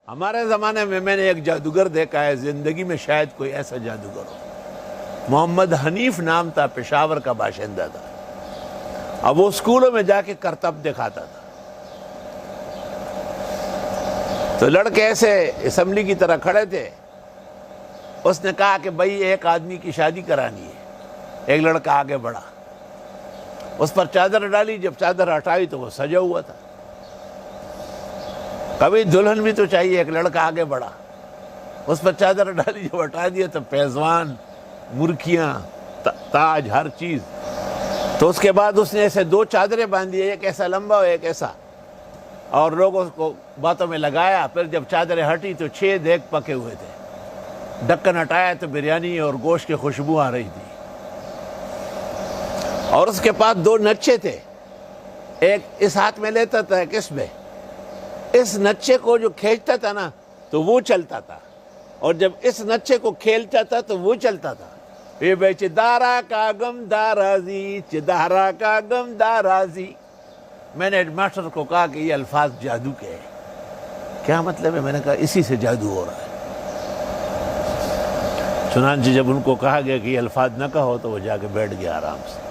ہمارے زمانے میں نے ایک جادوگر دیکھا ہے، زندگی میں شاید کوئی ایسا جادوگر ہو۔ محمد حنیف نام تھا، پشاور کا باشندہ تھا۔ اب وہ اسکولوں میں جا کے کرتب دکھاتا تھا، تو لڑکے ایسے اسمبلی کی طرح کھڑے تھے۔ اس نے کہا کہ بھائی ایک آدمی کی شادی کرانی ہے۔ ایک لڑکا آگے بڑھا، اس پر چادر ڈالی، جب چادر ہٹائی تو وہ سجا ہوا تھا۔ کبھی دلہن بھی تو چاہیے۔ ایک لڑکا آگے بڑھا، اس پر چادر ڈالی، جب ہٹا دیا تو پیزوان، مرکیاں، تاج، ہر چیز۔ تو اس کے بعد اس نے ایسے دو چادریں باندھی، ایک ایسا لمبا اور ایک ایسا، اور لوگوں کو باتوں میں لگایا۔ پھر جب چادریں ہٹی تو 6 دیگ پکے ہوئے تھے۔ ڈھکن ہٹایا تو بریانی اور گوشت کی خوشبو آ رہی تھی۔ اور اس کے پاس 2 نچے تھے، ایک اس ہاتھ میں لیتا تھا، ایک اس میں۔ اس نچے کو جو کھینچتا تھا نا تو وہ چلتا تھا، اور جب اس نچے کو کھیلتا تھا تو وہ چلتا تھا۔ یہ بے چدارا کا غم دارازی، چدارا کا غم دارازی۔ میں نے ہیڈ ماسٹر کو کہا کہ یہ الفاظ جادو کے ہیں۔ کیا مطلب ہے؟ میں نے کہا اسی سے جادو ہو رہا ہے۔ چنانچہ جب ان کو کہا گیا کہ یہ الفاظ نہ کہو تو وہ جا کے بیٹھ گیا آرام سے۔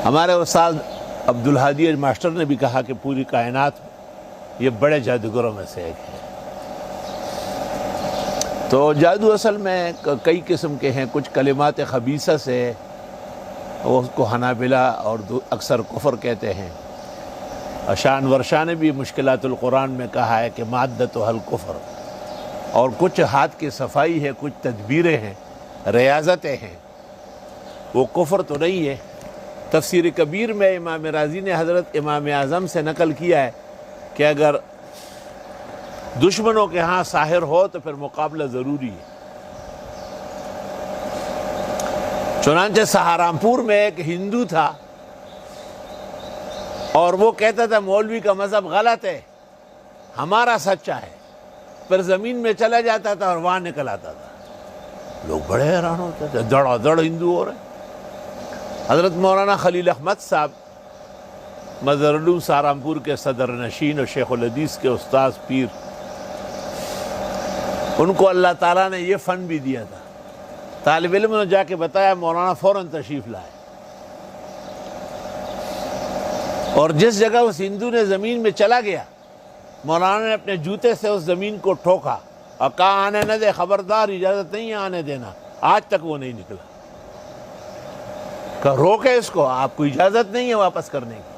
ہمارے استاد عبدالہادی ماسٹر نے بھی کہا کہ پوری کائنات یہ بڑے جادوگروں میں سے ایک ہے۔ تو جادو اصل میں کئی قسم کے ہیں۔ کچھ کلمات خبیثہ سے، اس کو حنابلہ اور اکثر کفر کہتے ہیں۔ شان ورشا نے بھی مشکلات القرآن میں کہا ہے کہ مادۃ الکفر۔ اور کچھ ہاتھ کی صفائی ہے، کچھ تدبیریں ہیں، ریاضتیں ہیں، وہ کفر تو نہیں ہے۔ تفسیر کبیر میں امام رازی نے حضرت امام اعظم سے نقل کیا ہے کہ اگر دشمنوں کے ہاں ساحر ہو تو پھر مقابلہ ضروری ہے۔ چنانچہ سہارنپور میں ایک ہندو تھا، اور وہ کہتا تھا مولوی کا مذہب غلط ہے، ہمارا سچا ہے۔ پھر زمین میں چلا جاتا تھا اور وہاں نکل آتا تھا۔ لوگ بڑے حیران ہوتے تھے، دڑا دڑ ہندو ہو رہے۔ حضرت مولانا خلیل احمد صاحب مظہرالعلوم سہارنپور کے صدر نشین اور شیخ الحدیث کے استاذ پیر، ان کو اللہ تعالیٰ نے یہ فن بھی دیا تھا۔ طالب علم نے جا کے بتایا، مولانا فوراً تشریف لائے، اور جس جگہ اس ہندو نے زمین میں چلا گیا، مولانا نے اپنے جوتے سے اس زمین کو ٹھوکا اور کہا آنے نہ دے، خبردار، اجازت نہیں ہے آنے دینا۔ آج تک وہ نہیں نکلا۔ کہ روکے اس کو، آپ کو اجازت نہیں ہے واپس کرنے کی۔